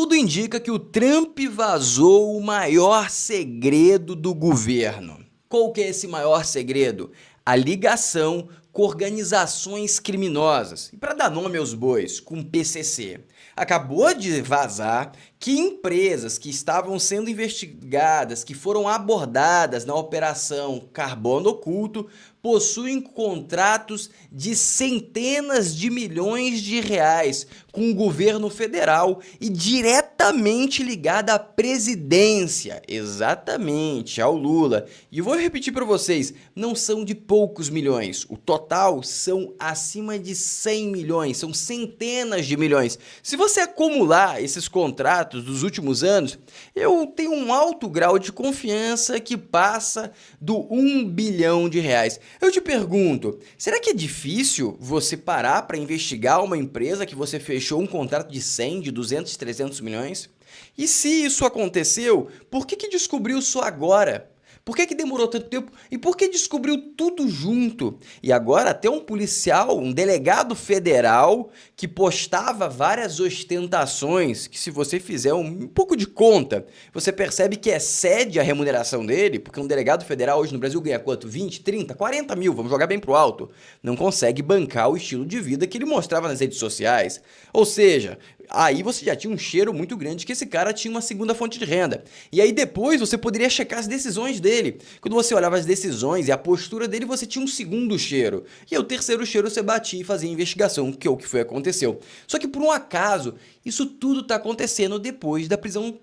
Tudo indica que o Trump vazou o maior segredo do governo. Qual que é esse maior segredo? A ligação com organizações criminosas. E para dar nome aos bois, com o PCC. Acabou de vazar que empresas que estavam sendo investigadas, que foram abordadas na Operação Carbono Oculto, possuem contratos de centenas de milhões de reais com o governo federal e diretamente ligada à presidência, exatamente, ao Lula. E eu vou repetir para vocês, não são de poucos milhões, o total são acima de 100 milhões, são centenas de milhões. Se você acumular esses contratos dos últimos anos, eu tenho um alto grau de confiança que passa do 1 bilhão de reais. Eu te pergunto, será que é difícil você parar para investigar uma empresa que você fechou um contrato de 100, de 200, 300 milhões? E se isso aconteceu, por que descobriu só agora? Por que demorou tanto tempo? E por que descobriu tudo junto? E agora até um policial, um delegado federal que postava várias ostentações, que se você fizer um pouco de conta, você percebe que excede a remuneração dele, porque um delegado federal hoje no Brasil ganha quanto? 20, 30, 40 mil, vamos jogar bem pro alto. Não consegue bancar o estilo de vida que ele mostrava nas redes sociais. Ou seja, aí você já tinha um cheiro muito grande que esse cara tinha uma segunda fonte de renda. E aí depois você poderia checar as decisões dele. Quando você olhava as decisões e a postura dele, você tinha um segundo cheiro. E aí o terceiro cheiro você batia e fazia investigação, que é o que foi aconteceu. Só que por um acaso, isso tudo está acontecendo depois da pressão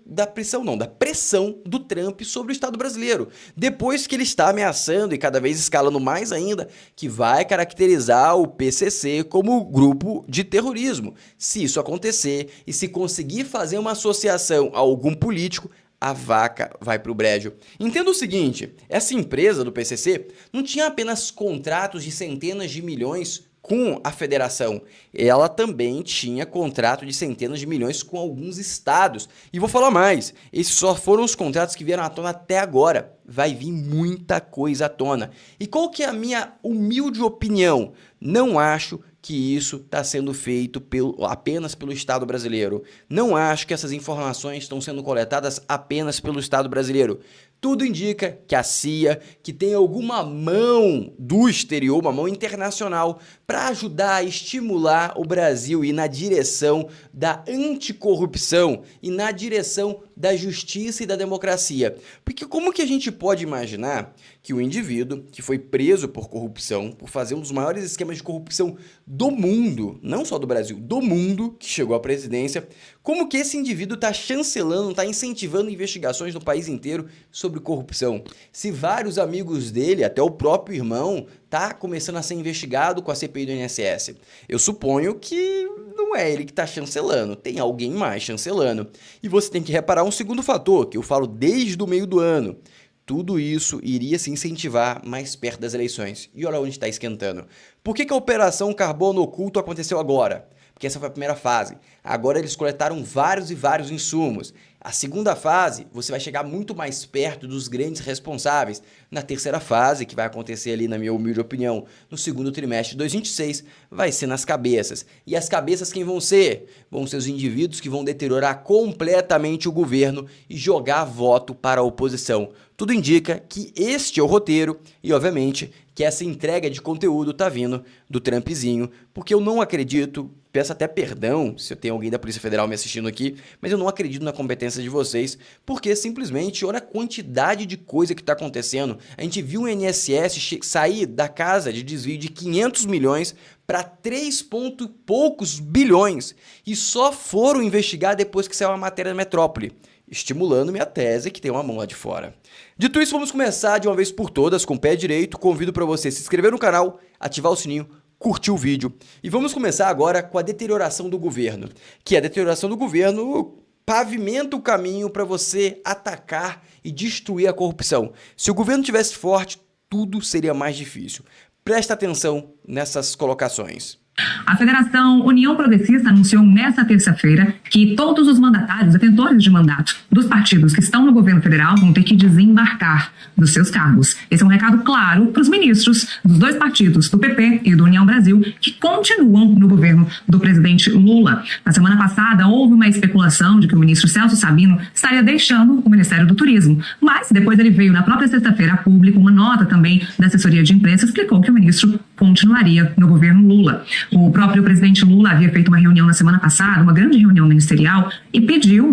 do Trump sobre o Estado brasileiro. Depois que ele está ameaçando e cada vez escalando mais ainda, que vai caracterizar o PCC como grupo de terrorismo. Se isso acontecer e se conseguir fazer uma associação a algum político, a vaca vai pro brejo. Entenda o seguinte, essa empresa do PCC não tinha apenas contratos de centenas de milhões com a federação, ela também tinha contrato de centenas de milhões com alguns estados. E vou falar mais, esses só foram os contratos que vieram à tona até agora. Vai vir muita coisa à tona. E qual que é a minha humilde opinião? Não acho que isso está sendo feito apenas pelo Estado brasileiro. Não acho que essas informações estão sendo coletadas apenas pelo Estado brasileiro. Tudo indica que a CIA, que tem alguma mão do exterior, uma mão internacional, para ajudar a estimular o Brasil e ir na direção da anticorrupção e na direção da justiça e da democracia. Porque como que a gente pode imaginar que o indivíduo que foi preso por corrupção, por fazer um dos maiores esquemas de corrupção do mundo, não só do Brasil, do mundo, que chegou à presidência, como que esse indivíduo está chancelando, está incentivando investigações no país inteiro sobre corrupção? Se vários amigos dele, até o próprio irmão, tá começando a ser investigado com a CPI do INSS. Eu suponho que não é ele que está chancelando, tem alguém mais chancelando. E você tem que reparar um segundo fator, que eu falo desde o meio do ano. Tudo isso iria se incentivar mais perto das eleições. E olha onde está esquentando. Por que a Operação Carbono Oculto aconteceu agora? Porque essa foi a primeira fase. Agora eles coletaram vários e vários insumos. A segunda fase, você vai chegar muito mais perto dos grandes responsáveis. Na terceira fase, que vai acontecer ali, na minha humilde opinião, no segundo trimestre de 2026, vai ser nas cabeças. E as cabeças quem vão ser? Vão ser os indivíduos que vão deteriorar completamente o governo e jogar voto para a oposição. Tudo indica que este é o roteiro e, obviamente, que essa entrega de conteúdo tá vindo do Trumpzinho, porque eu não acredito, peço até perdão se eu tenho alguém da Polícia Federal me assistindo aqui, mas eu não acredito na competência de vocês, porque simplesmente olha a quantidade de coisa que está acontecendo. A gente viu o INSS sair da casa de desvio de 500 milhões para 3 ponto poucos bilhões e só foram investigar depois que saiu a matéria da Metrópole, estimulando minha tese que tem uma mão lá de fora. Dito isso, vamos começar de uma vez por todas com o pé direito. Convido para você se inscrever no canal, ativar o sininho, curtir o vídeo. E vamos começar agora com a deterioração do governo, que a deterioração do governo pavimenta o caminho para você atacar e destruir a corrupção. Se o governo tivesse forte, tudo seria mais difícil. Presta atenção nessas colocações. A Federação União Progressista anunciou nesta terça-feira que todos os mandatários, detentores de mandato dos partidos que estão no governo federal vão ter que desembarcar dos seus cargos. Esse é um recado claro para os ministros dos dois partidos, do PP e do União Brasil, que continuam no governo do presidente Lula. Na semana passada, houve uma especulação de que o ministro Celso Sabino estaria deixando o Ministério do Turismo, mas depois ele veio na própria sexta-feira a público uma nota também da assessoria de imprensa explicou que o ministro continuaria no governo Lula. O próprio presidente Lula havia feito uma reunião na semana passada, uma grande reunião ministerial, e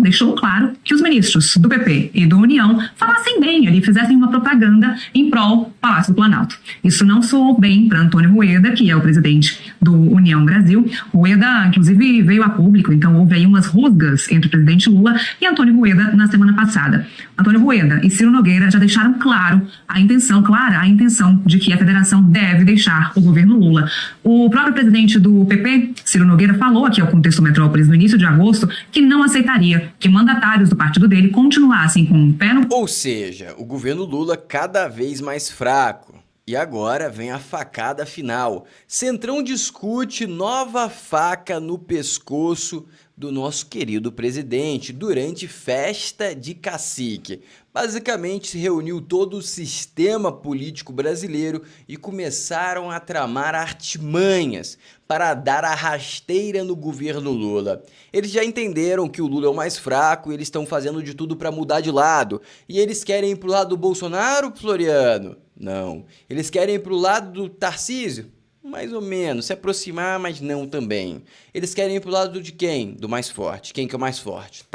deixou claro que os ministros do PP e do União falassem bem ali, fizessem uma propaganda em prol do Palácio do Planalto. Isso não soou bem para Antônio Rueda, que é o presidente do União Brasil. Rueda, inclusive, veio a público, então houve aí umas rusgas entre o presidente Lula e Antônio Rueda na semana passada. Antônio Rueda e Ciro Nogueira já deixaram clara a intenção de que a federação deve deixar o governo Lula. O próprio presidente do PP, Ciro Nogueira, falou aqui ao Contexto Metrópolis no início de agosto que não aceitaria que mandatários do partido dele continuassem com o pé no... Ou seja, o governo Lula cada vez mais fraco. E agora vem a facada final. Centrão discute nova faca no pescoço do nosso querido presidente durante festa de cacique. Basicamente se reuniu todo o sistema político brasileiro e começaram a tramar artimanhas para dar a rasteira no governo Lula. Eles já entenderam que o Lula é o mais fraco e eles estão fazendo de tudo para mudar de lado. E eles querem ir pro lado do Bolsonaro, Floriano? Não. Eles querem ir pro lado do Tarcísio? Mais ou menos. Se aproximar, mas não também. Eles querem ir pro lado de quem? Do mais forte. Quem que é o mais forte?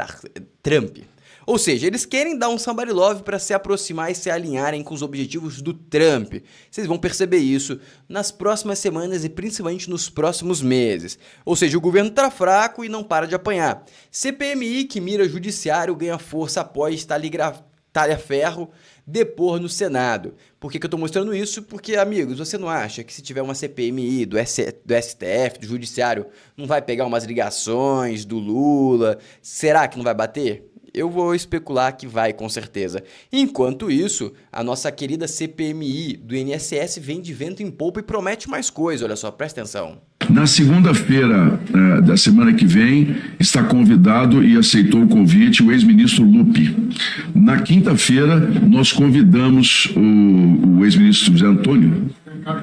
Trump. Ou seja, eles querem dar um somebody love para se aproximar e se alinharem com os objetivos do Trump. Vocês vão perceber isso nas próximas semanas e principalmente nos próximos meses. Ou seja, o governo tá fraco e não para de apanhar. CPMI, que mira judiciário, ganha força após talha-ferro depor no Senado. Por que eu tô mostrando isso? Porque, amigos, você não acha que se tiver uma CPMI do STF, do Judiciário, não vai pegar umas ligações do Lula? Será que não vai bater? Eu vou especular que vai, com certeza. Enquanto isso, a nossa querida CPMI do INSS vem de vento em polpa e promete mais coisa. Olha só, presta atenção. Na segunda-feira da semana que vem, está convidado e aceitou o convite o ex-ministro Lupi. Na quinta-feira, nós convidamos o ex-ministro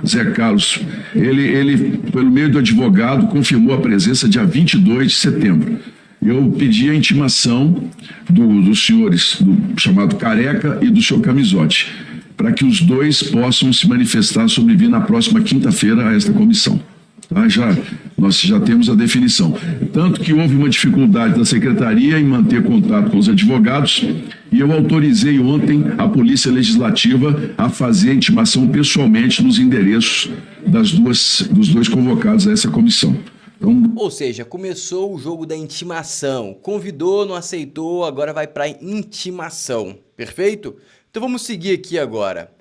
Zé Carlos. Ele, pelo meio do advogado, confirmou a presença dia 22 de setembro. Eu pedi a intimação dos senhores, do chamado Careca e do senhor Camisotti, para que os dois possam se manifestar sobre vir na próxima quinta-feira a esta comissão. Tá? Nós já temos a definição. Tanto que houve uma dificuldade da secretaria em manter contato com os advogados e eu autorizei ontem a Polícia Legislativa a fazer a intimação pessoalmente nos endereços dos dois convocados a essa comissão. Ou seja, começou o jogo da intimação. Convidou, não aceitou, agora vai para intimação. Perfeito? Então vamos seguir aqui agora.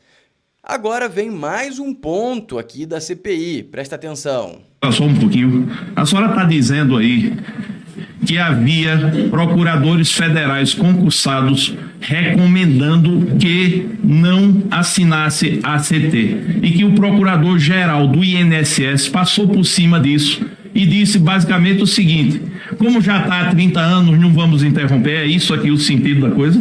Agora vem mais um ponto aqui da CPI. Presta atenção. Só um pouquinho. A senhora está dizendo aí que havia procuradores federais concursados recomendando que não assinasse a ACT e que o procurador-geral do INSS passou por cima disso e disse basicamente o seguinte: como já está há 30 anos, não vamos interromper. É isso aqui o sentido da coisa?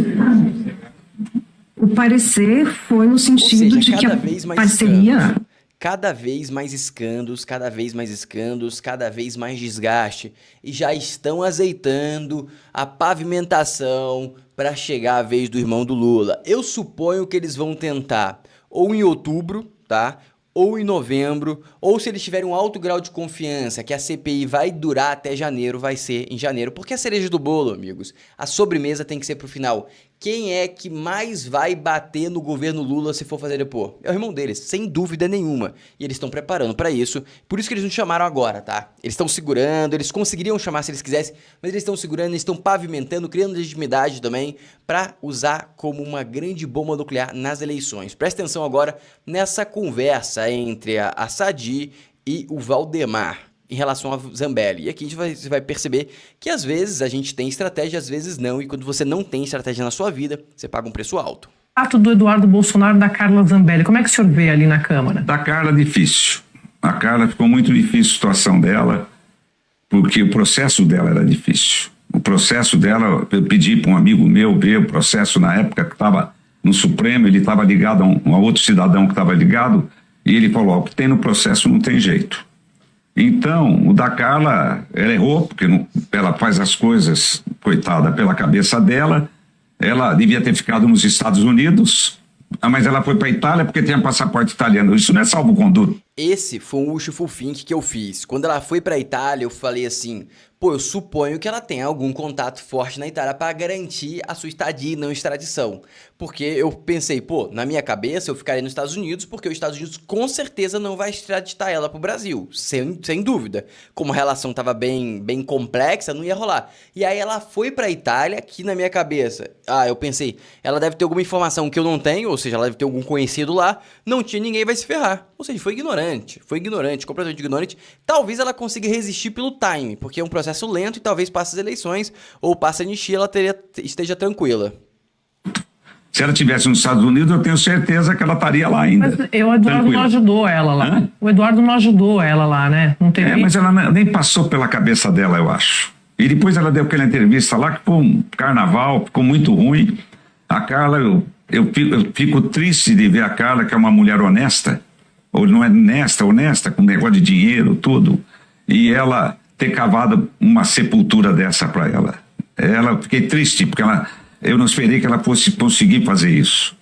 O parecer foi no sentido de que a parceria... Cada vez mais escândalos, cada vez mais escândalos, cada vez mais desgaste. E já estão azeitando a pavimentação para chegar a vez do irmão do Lula. Eu suponho que eles vão tentar ou em outubro, tá? Ou em novembro, ou se eles tiverem um alto grau de confiança que a CPI vai durar até janeiro, vai ser em janeiro. Porque a cereja do bolo, amigos, a sobremesa tem que ser pro final. Quem é que mais vai bater no governo Lula se for fazer depor? É o irmão deles, sem dúvida nenhuma. E eles estão preparando para isso, por isso que eles não chamaram agora, tá? Eles estão segurando, eles conseguiriam chamar se eles quisessem, mas eles estão segurando, eles estão pavimentando, criando legitimidade também para usar como uma grande bomba nuclear nas eleições. Presta atenção agora nessa conversa entre a Sadi e o Valdemar em relação a Zambelli. E aqui você vai perceber que às vezes a gente tem estratégia, às vezes não. E quando você não tem estratégia na sua vida, você paga um preço alto. O ato do Eduardo Bolsonaro da Carla Zambelli, como é que o senhor vê ali na Câmara? Da Carla, difícil. A Carla ficou muito difícil a situação dela, porque o processo dela era difícil. O processo dela, eu pedi para um amigo meu ver o processo na época que estava no Supremo, ele estava ligado a um outro cidadão que estava ligado, e ele falou, o que tem no processo não tem jeito. Então, o da Carla, ela errou, porque ela faz as coisas, coitada, pela cabeça dela. Ela devia ter ficado nos Estados Unidos, mas ela foi para a Itália porque tinha passaporte italiano. Isso não é salvo-conduto. Esse foi um wishful think que eu fiz. Quando ela foi pra Itália, eu falei assim, pô, eu suponho que ela tenha algum contato forte na Itália para garantir a sua estadia e não extradição. Porque eu pensei, pô, na minha cabeça eu ficaria nos Estados Unidos, porque os Estados Unidos com certeza não vai extraditar ela pro Brasil, sem dúvida. Como a relação tava bem complexa, não ia rolar. E aí ela foi pra Itália, que na minha cabeça, eu pensei, ela deve ter alguma informação que eu não tenho, ou seja, ela deve ter algum conhecido lá, não tinha ninguém, vai se ferrar. Ou seja, foi ignorante, completamente ignorante. Talvez ela consiga resistir pelo time, porque é um processo lento e talvez passe as eleições ou passe a anistia, ela esteja tranquila. Se ela estivesse nos Estados Unidos, eu tenho certeza que ela estaria lá ainda. Mas o Eduardo não ajudou ela lá. Hã? O Eduardo não ajudou ela lá, né? Não teve... mas ela nem passou pela cabeça dela, eu acho. E depois ela deu aquela entrevista lá, que foi um carnaval, ficou muito ruim. A Carla, eu fico triste de ver a Carla, que é uma mulher honesta, ou não é honesta, com negócio de dinheiro, tudo, e ela ter cavado uma sepultura dessa para ela. Fiquei triste, porque eu não esperei que ela fosse conseguir fazer isso.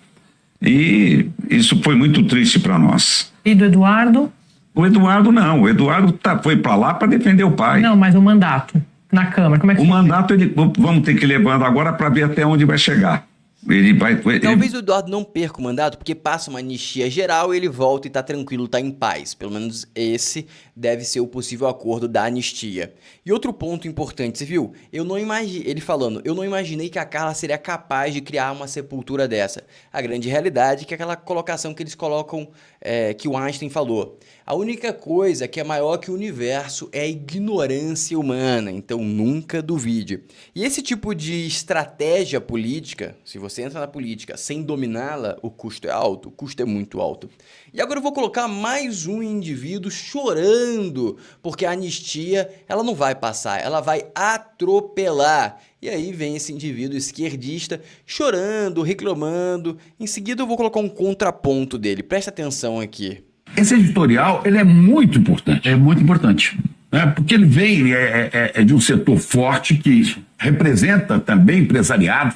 E isso foi muito triste para nós. E do Eduardo? O Eduardo não, o Eduardo foi para lá para defender o pai. Não, mas o mandato na Câmara, como é que o mandato, vamos ter que ir levando agora para ver até onde vai chegar. Talvez o Eduardo não perca o mandato, porque passa uma anistia geral e ele volta e tá tranquilo, tá em paz. Pelo menos esse deve ser o possível acordo da anistia. E outro ponto importante, você viu? Ele falando, eu não imaginei que a Carla seria capaz de criar uma sepultura dessa. A grande realidade é que aquela colocação que eles colocam, que o Einstein falou. A única coisa que é maior que o universo é a ignorância humana, então nunca duvide. E esse tipo de estratégia política, se você entra na política sem dominá-la, o custo é alto, o custo é muito alto. E agora eu vou colocar mais um indivíduo chorando, porque a anistia, ela não vai passar, ela vai atropelar. E aí vem esse indivíduo esquerdista chorando, reclamando. Em seguida eu vou colocar um contraponto dele, presta atenção aqui. Esse editorial, ele é muito importante. É muito importante. Porque ele vem de um setor forte que representa também empresariado,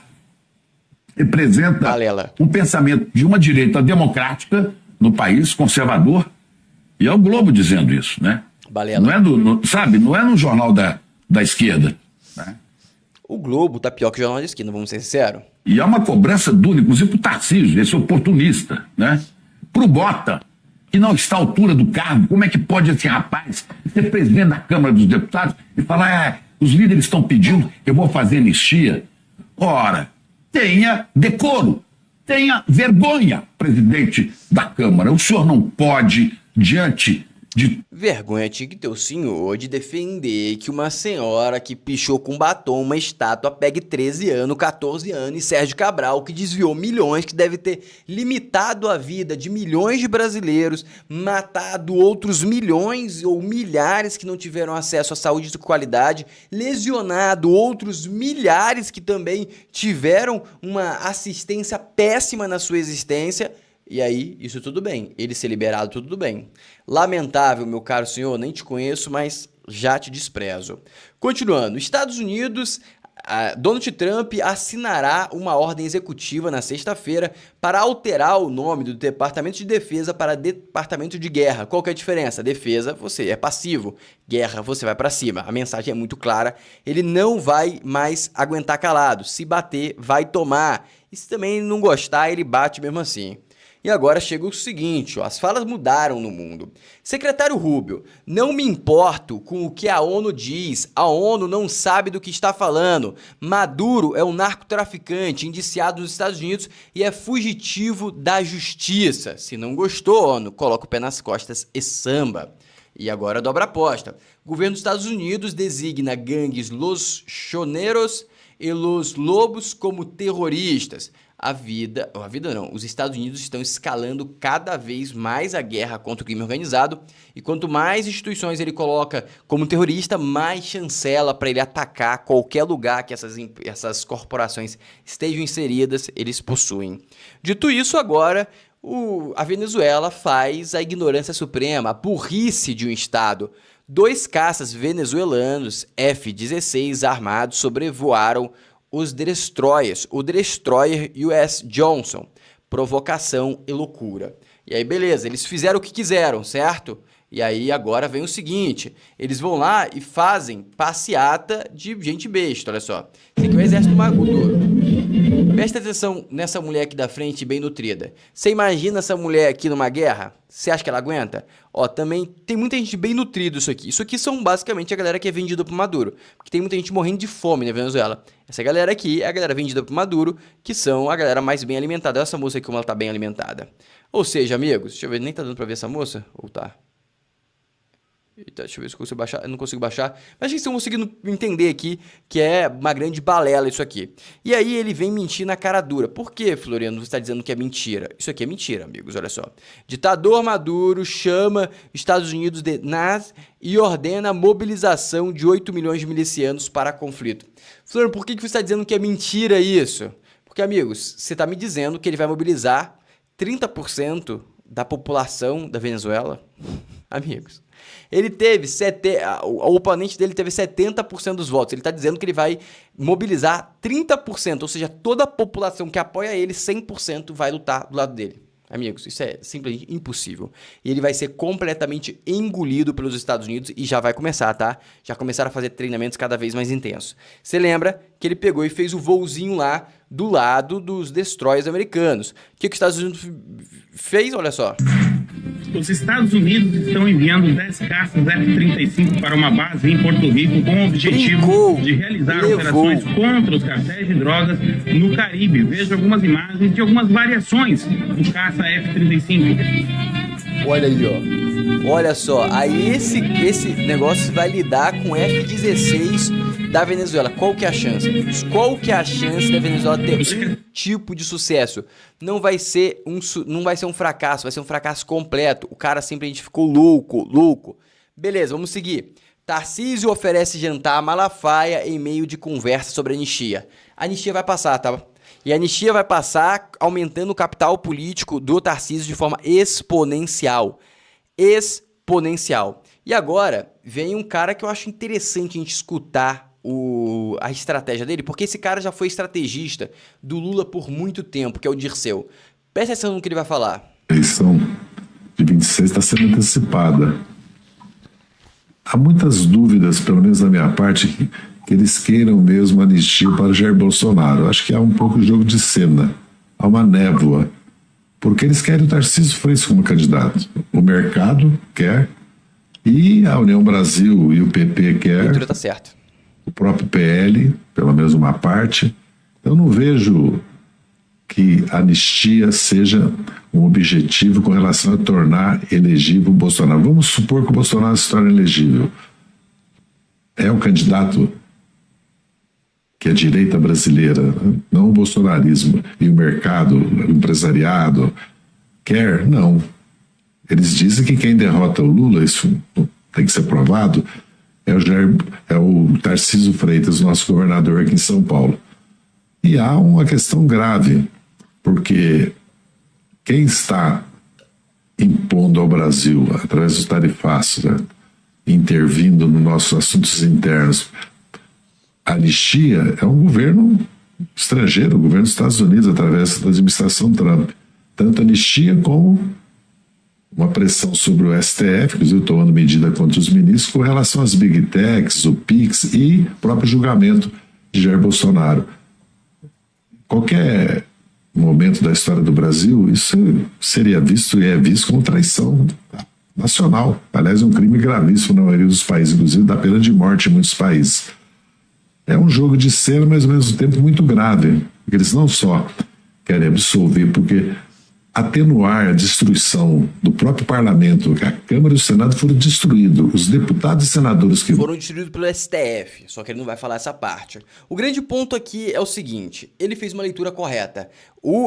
representa um pensamento de uma direita democrática no país, conservador, e é o Globo dizendo isso, né? Balela. Não é no jornal da esquerda. Né? O Globo tá pior que o jornal da esquerda, vamos ser sinceros. E há uma cobrança dura, inclusive pro Tarcísio, esse oportunista, né? Pro Bota, que não está à altura do cargo. Como é que pode esse rapaz ser presidente da Câmara dos Deputados e falar, os líderes estão pedindo, eu vou fazer anistia? Ora, tenha decoro, tenha vergonha, presidente da Câmara. O senhor não pode, diante de... Vergonha tinha que ter o senhor de defender que uma senhora que pichou com batom uma estátua pegue 13 anos, 14 anos, e Sérgio Cabral, que desviou milhões, que deve ter limitado a vida de milhões de brasileiros, matado outros milhões ou milhares que não tiveram acesso à saúde de qualidade, lesionado outros milhares que também tiveram uma assistência péssima na sua existência. E aí, isso tudo bem. Ele ser liberado, tudo bem. Lamentável, meu caro senhor, nem te conheço, mas já te desprezo. Continuando, Estados Unidos, Donald Trump assinará uma ordem executiva na sexta-feira para alterar o nome do Departamento de Defesa para Departamento de Guerra. Qual que é a diferença? Defesa, você é passivo. Guerra, você vai para cima. A mensagem é muito clara. Ele não vai mais aguentar calado. Se bater, vai tomar. E se também não gostar, ele bate mesmo assim. E agora chega o seguinte, as falas mudaram no mundo. Secretário Rubio, não me importo com o que a ONU diz, a ONU não sabe do que está falando. Maduro é um narcotraficante indiciado nos Estados Unidos e é fugitivo da justiça. Se não gostou, ONU, coloca o pé nas costas e samba. E agora dobra a aposta. O governo dos Estados Unidos designa gangues Los Choneros e los lobos como terroristas. Os Estados Unidos estão escalando cada vez mais a guerra contra o crime organizado, e quanto mais instituições ele coloca como terrorista, mais chancela para ele atacar qualquer lugar que essas corporações estejam inseridas, eles possuem. Dito isso, agora a Venezuela faz a ignorância suprema, a burrice de um Estado. 2 caças venezuelanos F-16 armados sobrevoaram os destroyers, o destroyer US Johnson, provocação e loucura. E aí, beleza, eles fizeram o que quiseram, certo? E aí, agora vem o seguinte, eles vão lá e fazem passeata de gente besta, olha só. Esse aqui é o exército Maduro. Presta atenção nessa mulher aqui da frente, bem nutrida. Você imagina essa mulher aqui numa guerra? Você acha que ela aguenta? Ó, também tem muita gente bem nutrida isso aqui. Isso aqui são basicamente a galera que é vendida pro Maduro. Porque tem muita gente morrendo de fome na Venezuela. Essa galera aqui é a galera vendida pro Maduro, que são a galera mais bem alimentada. Olha essa moça aqui como ela tá bem alimentada. Ou seja, amigos, deixa eu ver, nem tá dando pra ver essa moça? Ou tá? Eita, deixa eu ver se eu consigo baixar. Eu não consigo baixar. Mas acho que estão conseguindo entender aqui que é uma grande balela isso aqui. E aí ele vem mentir na cara dura. Por que, Floriano, você está dizendo que é mentira? Isso aqui é mentira, amigos, olha só. Ditador Maduro chama Estados Unidos de nazi e ordena a mobilização de 8 milhões de milicianos para conflito. Floriano, por que você está dizendo que é mentira isso? Porque, amigos, você está me dizendo que ele vai mobilizar 30% da população da Venezuela? Amigos, ele teve o oponente dele teve 70% dos votos. Ele está dizendo que ele vai mobilizar 30%, ou seja, toda a população que apoia ele, 100% vai lutar do lado dele. Amigos, isso é simplesmente impossível. E ele vai ser completamente engolido pelos Estados Unidos e já vai começar, tá? Já começaram a fazer treinamentos cada vez mais intensos. Você lembra que ele pegou e fez o voozinho lá do lado dos destroyers americanos. O que os Estados Unidos fez? Olha só. Os Estados Unidos estão enviando 10 caças F-35 para uma base em Porto Rico com o objetivo de realizar operações contra os cartéis de drogas no Caribe. Veja algumas imagens de algumas variações do caça F-35. Olha aí, ó. Olha só, aí esse negócio vai lidar com F-16 da Venezuela. Qual que é a chance? Qual que é a chance da Venezuela ter um tipo de sucesso? Não vai ser um fracasso, vai ser um fracasso completo. O cara simplesmente ficou louco. Beleza, vamos seguir. Tarcísio oferece jantar a Malafaia em meio de conversa sobre anistia. A anistia vai passar, tá? E a anistia vai passar aumentando o capital político do Tarcísio de forma exponencial. E agora vem um cara que eu acho interessante a gente escutar a estratégia dele, porque esse cara já foi estrategista do Lula por muito tempo, que é o Dirceu. Presta atenção no que ele vai falar. A eleição de 26 está sendo antecipada. Há muitas dúvidas, pelo menos da minha parte, que eles queiram mesmo anistia para Jair Bolsonaro. Acho que há um pouco de jogo de cena, há uma névoa, porque eles querem o Tarcísio Freitas como candidato. O mercado quer, e a União Brasil e o PP quer. Tá certo. O próprio PL, pelo menos uma parte. Eu não vejo que a anistia seja um objetivo com relação a tornar elegível o Bolsonaro. Vamos supor que o Bolsonaro se torne elegível. É o candidato que a direita brasileira, não o bolsonarismo, e o mercado, o empresariado, quer? Não. Eles dizem que quem derrota o Lula, isso tem que ser provado, é o Tarcísio Freitas, nosso governador aqui em São Paulo. E há uma questão grave, porque quem está impondo ao Brasil, através dos tarifaços, né, intervindo nos nossos assuntos internos, a anistia é um governo estrangeiro, o governo dos Estados Unidos, através da administração Trump. Tanto a anistia como uma pressão sobre o STF, inclusive tomando medida contra os ministros, com relação às Big Techs, o PIX e o próprio julgamento de Jair Bolsonaro. Qualquer momento da história do Brasil, isso seria visto e é visto como traição nacional. Aliás, é um crime gravíssimo na maioria dos países, inclusive dá pena de morte em muitos países. É um jogo de cena, mas ao mesmo tempo muito grave, porque eles não só querem absolver, porque atenuar a destruição do próprio parlamento, que a Câmara e o Senado foram destruídos, os deputados e senadores que foram destruídos pelo STF, só que ele não vai falar essa parte. O grande ponto aqui é o seguinte, ele fez uma leitura correta.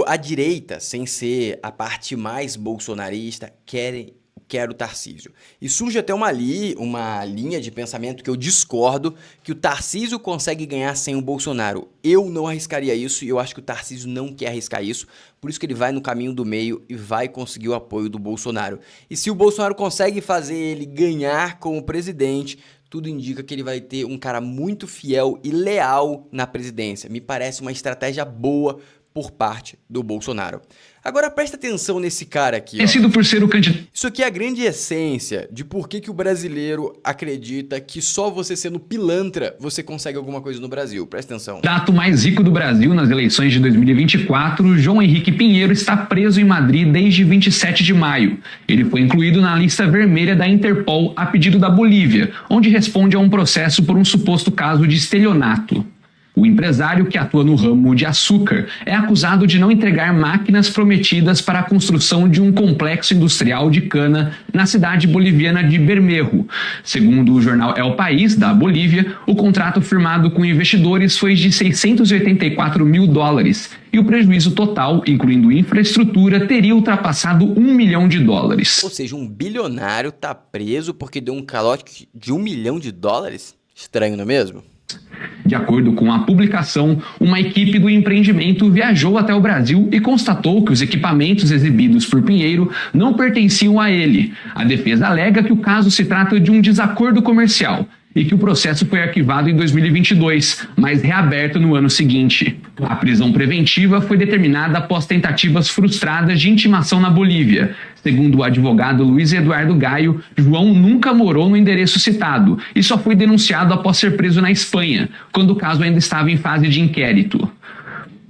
A direita, sem ser a parte mais bolsonarista, quer o Tarcísio. E surge até uma linha de pensamento que eu discordo, que o Tarcísio consegue ganhar sem o Bolsonaro. Eu não arriscaria isso e eu acho que o Tarcísio não quer arriscar isso, por isso que ele vai no caminho do meio e vai conseguir o apoio do Bolsonaro. E se o Bolsonaro consegue fazer ele ganhar como presidente, tudo indica que ele vai ter um cara muito fiel e leal na presidência. Me parece uma estratégia boa por parte do Bolsonaro. Agora presta atenção nesse cara aqui. Conhecido por ser o candidato. Isso aqui é a grande essência de por que o brasileiro acredita que só você sendo pilantra você consegue alguma coisa no Brasil. Presta atenção. O candidato mais rico do Brasil nas eleições de 2024, João Henrique Pinheiro, está preso em Madrid desde 27 de maio. Ele foi incluído na lista vermelha da Interpol a pedido da Bolívia, onde responde a um processo por um suposto caso de estelionato. O empresário, que atua no ramo de açúcar, é acusado de não entregar máquinas prometidas para a construção de um complexo industrial de cana na cidade boliviana de Bermejo. Segundo o jornal El País, da Bolívia, o contrato firmado com investidores foi de $684 mil e o prejuízo total, incluindo infraestrutura, teria ultrapassado $1 milhão. Ou seja, um bilionário está preso porque deu um calote de $1 milhão? Estranho, não é mesmo? De acordo com a publicação, uma equipe do empreendimento viajou até o Brasil e constatou que os equipamentos exibidos por Pinheiro não pertenciam a ele. A defesa alega que o caso se trata de um desacordo comercial e que o processo foi arquivado em 2022, mas reaberto no ano seguinte. A prisão preventiva foi determinada após tentativas frustradas de intimação na Bolívia. Segundo o advogado Luiz Eduardo Gaio, João nunca morou no endereço citado e só foi denunciado após ser preso na Espanha, quando o caso ainda estava em fase de inquérito.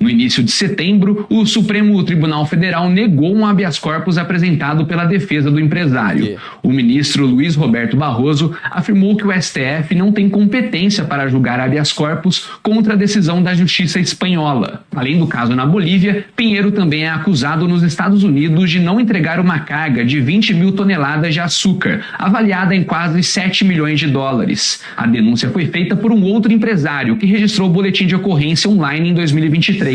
No início de setembro, o Supremo Tribunal Federal negou um habeas corpus apresentado pela defesa do empresário. O ministro Luiz Roberto Barroso afirmou que o STF não tem competência para julgar habeas corpus contra a decisão da justiça espanhola. Além do caso na Bolívia, Pinheiro também é acusado nos Estados Unidos de não entregar uma carga de 20 mil toneladas de açúcar, avaliada em quase $7 milhões. A denúncia foi feita por um outro empresário que registrou o boletim de ocorrência online em 2023.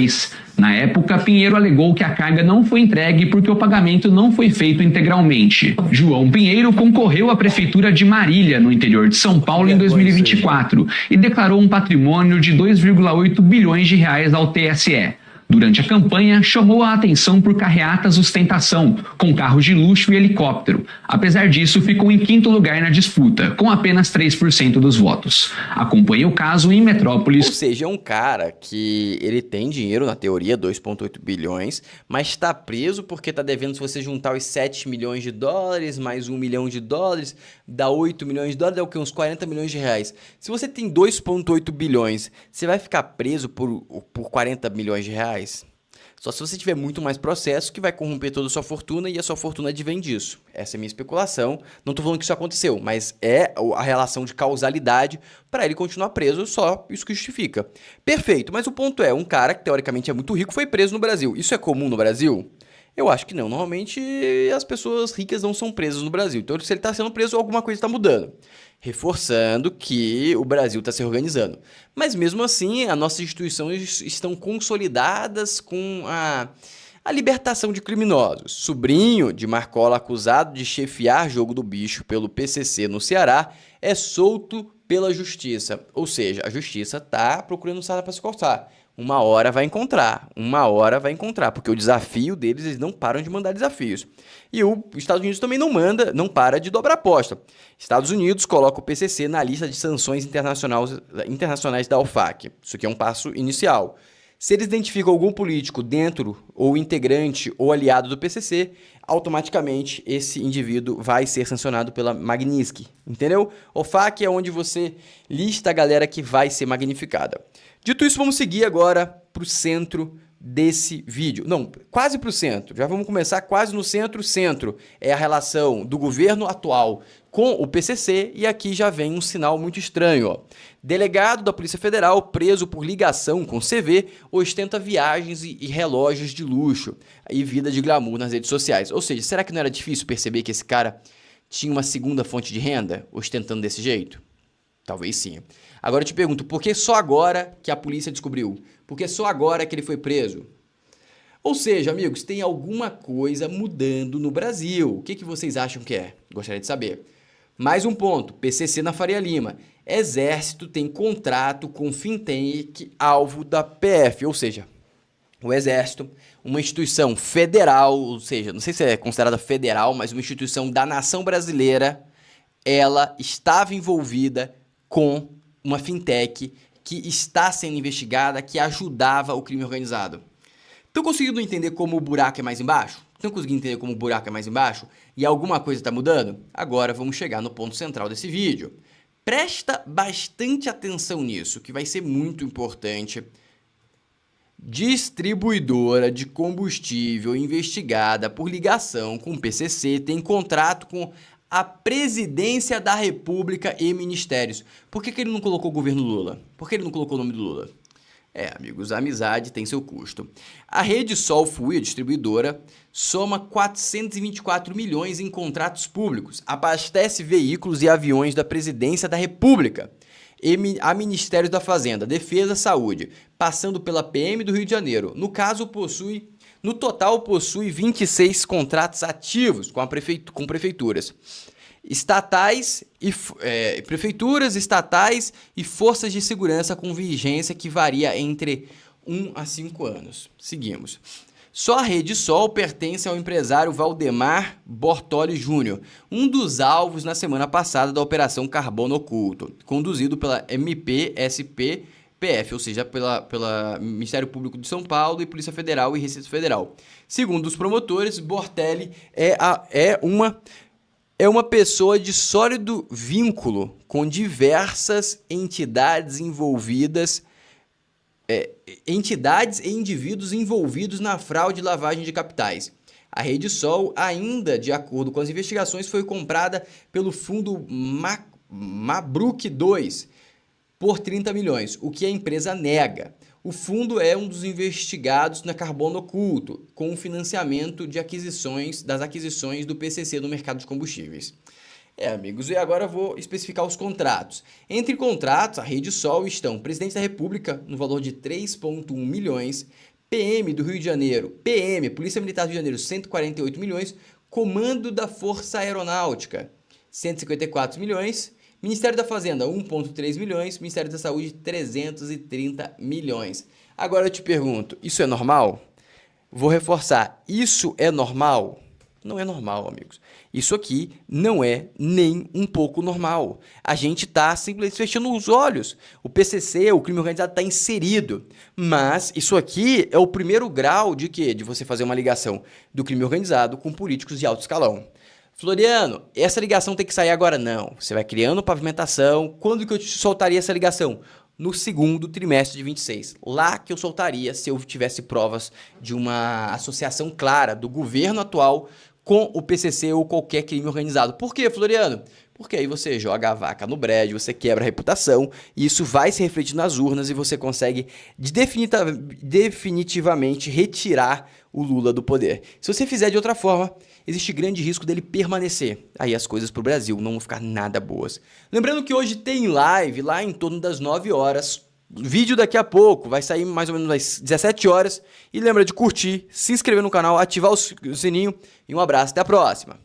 Na época, Pinheiro alegou que a carga não foi entregue porque o pagamento não foi feito integralmente. João Pinheiro concorreu à prefeitura de Marília, no interior de São Paulo, em 2024 e declarou um patrimônio de R$2,8 bilhões ao TSE. Durante a campanha, chamou a atenção por carreatas ostentação, com carros de luxo e helicóptero. Apesar disso, ficou em quinto lugar na disputa, com apenas 3% dos votos. Acompanhe o caso em Metrópolis. Ou seja, é um cara que ele tem dinheiro, na teoria, 2,8 bilhões, mas está preso porque está devendo, se você juntar os $7 milhões mais $1 milhão, dá $8 milhões, é o que? Uns R$40 milhões. Se você tem 2,8 bilhões, você vai ficar preso por R$40 milhões? Só se você tiver muito mais processo que vai corromper toda a sua fortuna e a sua fortuna advém disso. Essa é a minha especulação. Não estou falando que isso aconteceu, mas é a relação de causalidade para ele continuar preso, só isso que justifica. Perfeito, mas o ponto é, um cara que teoricamente é muito rico foi preso no Brasil. Isso é comum no Brasil? Eu acho que não. Normalmente as pessoas ricas não são presas no Brasil. Então se ele está sendo preso, alguma coisa está mudando. Reforçando que o Brasil está se organizando. Mas mesmo assim, as nossas instituições estão consolidadas com a libertação de criminosos. Sobrinho de Marcola, acusado de chefiar jogo do bicho pelo PCC no Ceará, é solto pela justiça. Ou seja, a justiça está procurando um sarna para se cortar. Uma hora vai encontrar, porque o desafio deles, eles não param de mandar desafios. E os Estados Unidos também não para de dobrar aposta. Estados Unidos coloca o PCC na lista de sanções internacionais da OFAC. Isso aqui é um passo inicial. Se eles identificam algum político dentro, ou integrante, ou aliado do PCC, automaticamente esse indivíduo vai ser sancionado pela Magnitsky. Entendeu? OFAC é onde você lista a galera que vai ser magnificada. Dito isso, vamos seguir agora para o centro desse vídeo. Não, quase para o centro. Já vamos começar quase no centro. O centro é a relação do governo atual com o PCC e aqui já vem um sinal muito estranho. Ó. Delegado da Polícia Federal, preso por ligação com CV, ostenta viagens e relógios de luxo e vida de glamour nas redes sociais. Ou seja, será que não era difícil perceber que esse cara tinha uma segunda fonte de renda, ostentando desse jeito? Talvez sim. Agora eu te pergunto, por que só agora que a polícia descobriu? Por que só agora que ele foi preso? Ou seja, amigos, tem alguma coisa mudando no Brasil. O que vocês acham que é? Gostaria de saber. Mais um ponto, PCC na Faria Lima. Exército tem contrato com fintech alvo da PF, ou seja, o Exército, uma instituição federal, ou seja, não sei se é considerada federal, mas uma instituição da nação brasileira, ela estava envolvida com uma fintech que está sendo investigada, que ajudava o crime organizado. Estão conseguindo entender como o buraco é mais embaixo? Estão conseguindo entender como o buraco é mais embaixo? E alguma coisa está mudando? Agora vamos chegar no ponto central desse vídeo. Presta bastante atenção nisso, que vai ser muito importante. Distribuidora de combustível investigada por ligação com o PCC tem contrato com a Presidência da República e ministérios. Por que ele não colocou o governo Lula? Por que ele não colocou o nome do Lula? Amigos, a amizade tem seu custo. A Rede Sol Fui, a distribuidora, soma 424 milhões em contratos públicos, abastece veículos e aviões da Presidência da República, a Ministérios da Fazenda, Defesa, Saúde, passando pela PM do Rio de Janeiro. No total possui 26 contratos ativos com prefeituras. Prefeituras, estatais e forças de segurança com vigência que varia entre 1 a 5 anos. Seguimos. Só a Rede Sol pertence ao empresário Valdemar Bortoli Júnior, um dos alvos na semana passada da Operação Carbono Oculto, conduzido pela MPSP-PF, ou seja, pela Ministério Público de São Paulo e Polícia Federal e Receita Federal. Segundo os promotores, Bortelli é uma pessoa de sólido vínculo com diversas entidades envolvidas, entidades e indivíduos envolvidos na fraude e lavagem de capitais. A Rede Sol, ainda de acordo com as investigações, foi comprada pelo fundo Mabruk II por 30 milhões, o que a empresa nega. O fundo é um dos investigados na Carbono Oculto, com o financiamento das aquisições do PCC no mercado de combustíveis. Amigos, e agora eu vou especificar os contratos. Entre contratos, a Rede Sol estão Presidente da República, no valor de 3,1 milhões, PM do Rio de Janeiro, Polícia Militar do Rio de Janeiro, 148 milhões, Comando da Força Aeronáutica, 154 milhões, Ministério da Fazenda, 1,3 milhões, Ministério da Saúde, 330 milhões. Agora eu te pergunto, isso é normal? Vou reforçar, isso é normal? Não é normal, amigos. Isso aqui não é nem um pouco normal. A gente está simplesmente fechando os olhos. O PCC, o crime organizado, está inserido. Mas isso aqui é o primeiro grau de quê? De você fazer uma ligação do crime organizado com políticos de alto escalão. Floriano, essa ligação tem que sair agora? Não. Você vai criando pavimentação. Quando que eu te soltaria essa ligação? No segundo trimestre de 26. Lá que eu soltaria se eu tivesse provas de uma associação clara do governo atual com o PCC ou qualquer crime organizado. Por quê, Floriano? Porque aí você joga a vaca no brejo, você quebra a reputação, e isso vai se refletir nas urnas e você consegue definitivamente retirar o Lula do poder. Se você fizer de outra forma, existe grande risco dele permanecer. Aí as coisas para o Brasil não vão ficar nada boas. Lembrando que hoje tem live lá em torno das 9 horas. Vídeo daqui a pouco, vai sair mais ou menos às 17 horas. E lembra de curtir, se inscrever no canal, ativar o sininho. E um abraço, até a próxima.